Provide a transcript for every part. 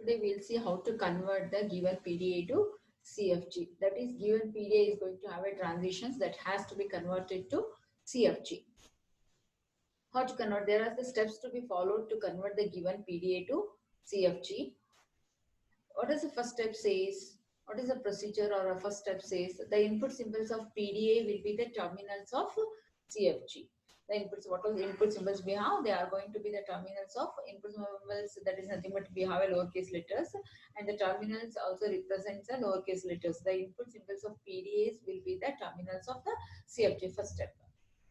Today we'll see how to convert the given PDA to CFG. That is, given PDA is going to have a transitions that has to be converted to CFG. How to convert? There are the steps to be followed to convert the given PDA to CFG. What does the first step says? What is the procedure or a first step says? The input symbols of PDA will be the terminals of CFG. The inputs, what are the input symbols we have? They are going to be the terminals of input symbols. That is nothing but we have a lowercase letters, and the terminals also represents the lowercase letters. The input symbols of PDAs will be the terminals of the CFG. First step.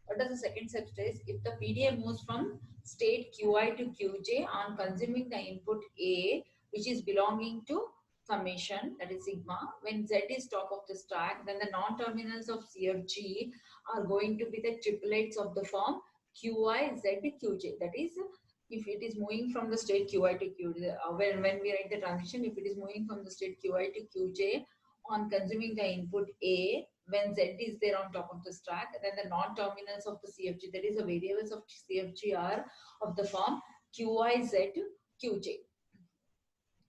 What does the second step says? If the PDA moves from state Qi to Qj on consuming the input A, which is belonging to summation, that is sigma, when Z is top of the stack, then the non-terminals of CFG are going to be the triplets of the form Qi, Z, Qj. That is, if it is moving from the state Qi to Qj, when we write the transition, if it is moving from the state Qi to Qj on consuming the input A, when Z is there on top of the stack, then the non-terminals of the CFG, that is the variables of CFG are of the form Qi, Z, Qj.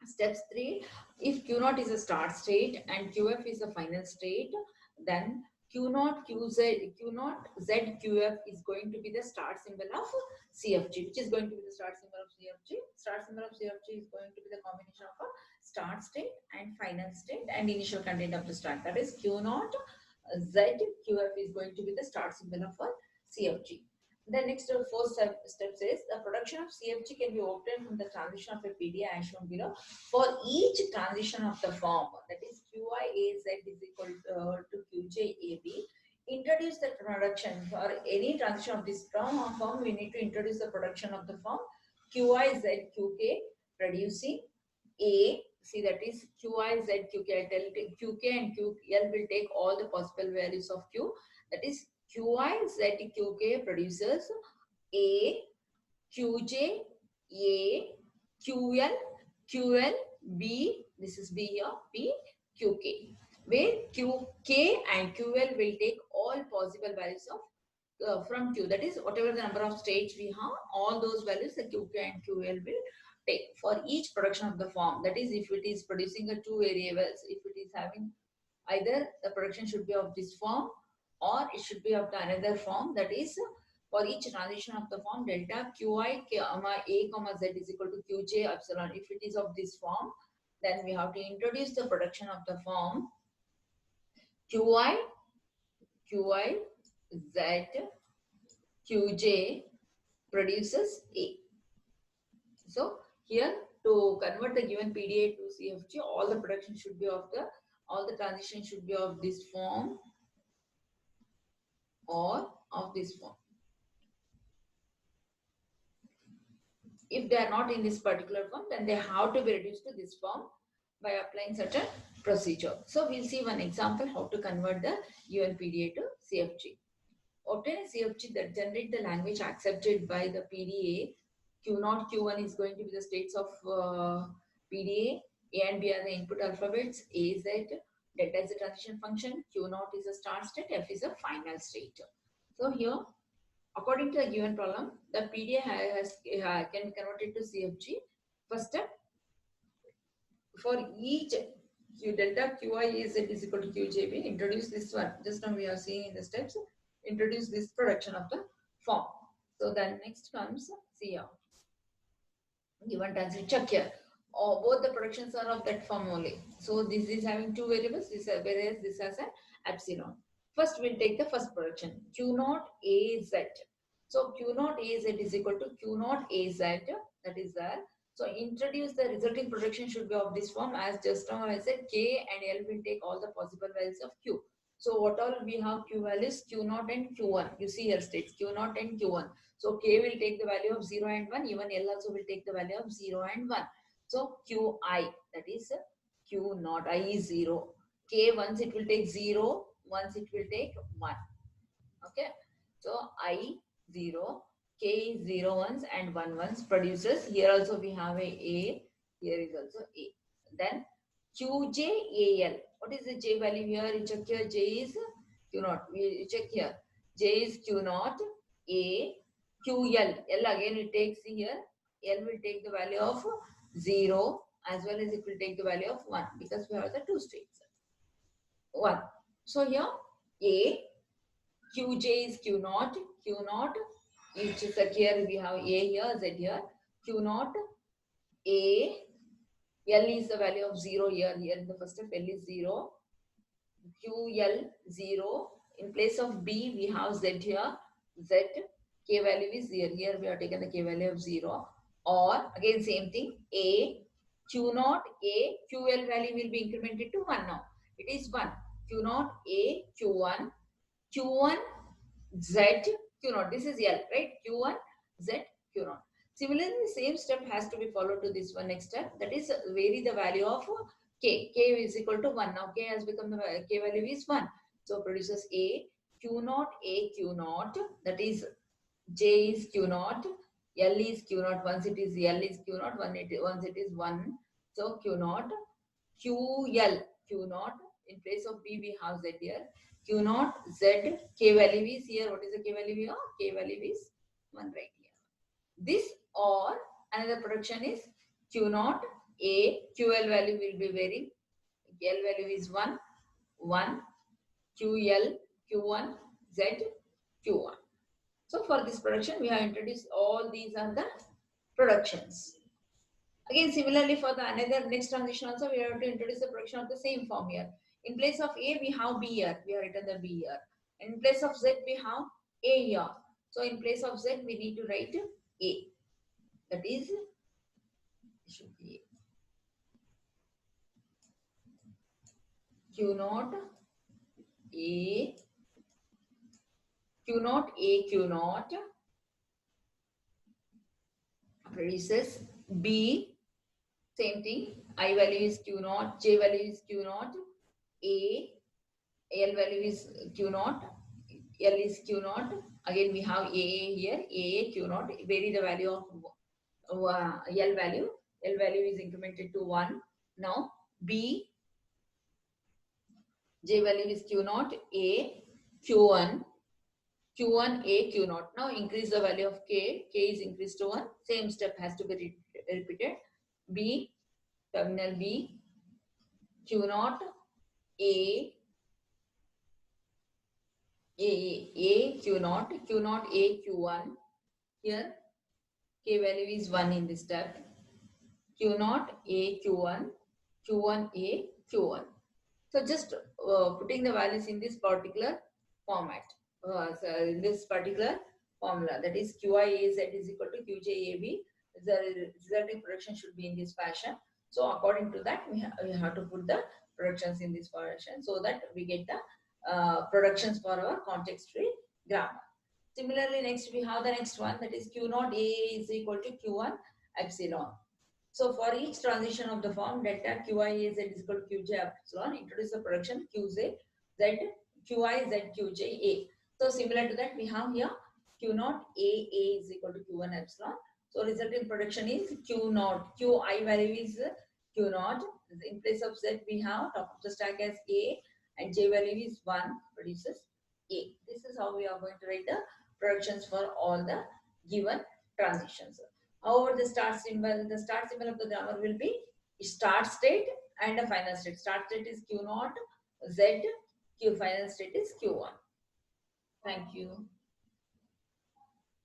Steps 3, if Q0 is a start state and QF is a final state, then Q0, QZ, Q0, Z, QF is going to be the start symbol of CFG. Which is going to be the start symbol of CFG? Start symbol of CFG is going to be the combination of a start state and final state and initial content of the stack. That is Q0, Z, QF is going to be the start symbol of a CFG. The next fourth step says the production of CFG can be obtained from the transition of a PDA as shown below. For each transition of the form, that is QIAZ is equal to QJAB, introduce the production. For any transition of this form, we need to introduce the production of the form QIZQK producing A. See, that is QIZQK. QK and QL will take all the possible values of Q. That is QIZQK produces A, QJ, A, QL, QL, B, this is B here, B, QK, where QK and QL will take all possible values of from Q, that is whatever the number of states we have, all those values the QK and QL will take for each production of the form. That is, if it is producing a two variables, if it is having either the production should be of this form or it should be of the another form, that is for each transition of the form delta Qi comma A comma Z is equal to Qj epsilon. If it is of this form, then we have to introduce the production of the form Qi, Z, Qj produces A. So here, to convert the given PDA to CFG, all the production should be of all the transition should be of this form or of this form. If they are not in this particular form, then they have to be reduced to this form by applying such a procedure. So we'll see one example how to convert the given PDA to CFG. Obtain a CFG that generate the language accepted by the PDA. Q0, Q1 is going to be the states of PDA. A and B are the input alphabets. A, Z, delta is the transition function. Q0 is a start state. F is a final state. So here, according to the given problem, the PDA can be converted to CFG. First step, for each Q delta Qi is equal to QJB, introduce this one. Just now we are seeing in the steps, introduce this production of the form. So then next comes, see here, given transition, check here. Both the productions are of that form only. So this is having two variables, whereas this has an epsilon. First, we'll take the first production, Q0 AZ. So Q0 AZ is equal to Q0 AZ, that is there. So introduce the resulting production should be of this form, as just now I said, K and L will take all the possible values of Q. So what all we have Q values, Q0 and Q1. You see here states Q0 and Q1. So K will take the value of 0 and 1, even L also will take the value of 0 and 1. So Qi, that is Q0, I is 0. K once it will take 0, once it will take 1. Okay. So I 0, K is 0 ones and 1 ones produces. Here also we have A, here is also A. Then QJAL. What is the J value here? You check here, J is Q0. We check here. J is Q0, A, QL. L again it takes here. L will take the value of 0 as well as it will take the value of 1 because we have the two states. 1. So here A, Qj is Q naught, which is here we have A here, Z here, Q naught, A, L is the value of 0 here, in the first step L is 0, QL 0, in place of B we have Z here, Z, K value is 0, here we have taken the K value of 0, or again same thing, A, Q naught, A, QL value will be incremented to 1 now, it is 1, Q naught, A, Q1, Q1, Z, Q naught. This is L, right? Q1, Z, Q naught. Similarly, the same step has to be followed to this one next step. That is vary the value of K. K is equal to 1. Now K has become the K value is 1. So produces A, Q naught, A, Q naught. That is J is Q naught. L is Q naught. Once it is L is Q naught. Once it is 1. So Q naught. QL, Q naught. In place of B, we have Z here. Q naught, Z, K value is here. What is the K value here? K value is 1 right here. This or another production is Q naught, A, QL value will be varying. L value is 1, 1, QL, Q1, Z, Q1. So for this production, we have introduced all these are the productions. Again, similarly for the another next transition also, we have to introduce the production of the same form here. In place of A, we have B here. We have written the B here. In place of Z, we have A here. So in place of Z, we need to write A. That is, should be Q naught A, Q naught A, Q naught produces B. Same thing. I value is Q naught, J value is Q naught, A, L value is Q naught, L is Q naught. Again, we have AA here, AA, Q naught. Vary the value of L value. L value is incremented to 1. Now, B, J value is Q naught, A, Q1, Q1, A, Q naught. Now, increase the value of K. K is increased to 1. Same step has to be repeated. B, terminal B, Q naught, A, Q naught, A, Q1. Here, K value is 1 in this step. Q naught, A, Q1, Q1, A, Q1. So just putting the values in this particular format. So in this particular formula, that is QIAZ is equal to QJAB. The resulting production should be in this fashion. So according to that, we have to put the productions in this fashion so that we get the productions for our context-free grammar. Similarly, next we have the next one, that is Q naught A is equal to Q1 epsilon. So for each transition of the form delta Qi Z is equal to Qj epsilon, introduce the production Qz Z, Qi Z, Qj A. So similar to that, we have here Q naught A is equal to Q1 epsilon. So resulting production is Q naught. Qi value is Q naught. In place of Z, we have top of the stack as A and J value is 1, produces A. This is how we are going to write the productions for all the given transitions. However, the start symbol of the grammar will be start state and a final state. Start state is Q naught, Z, Q final state is Q1. Thank you.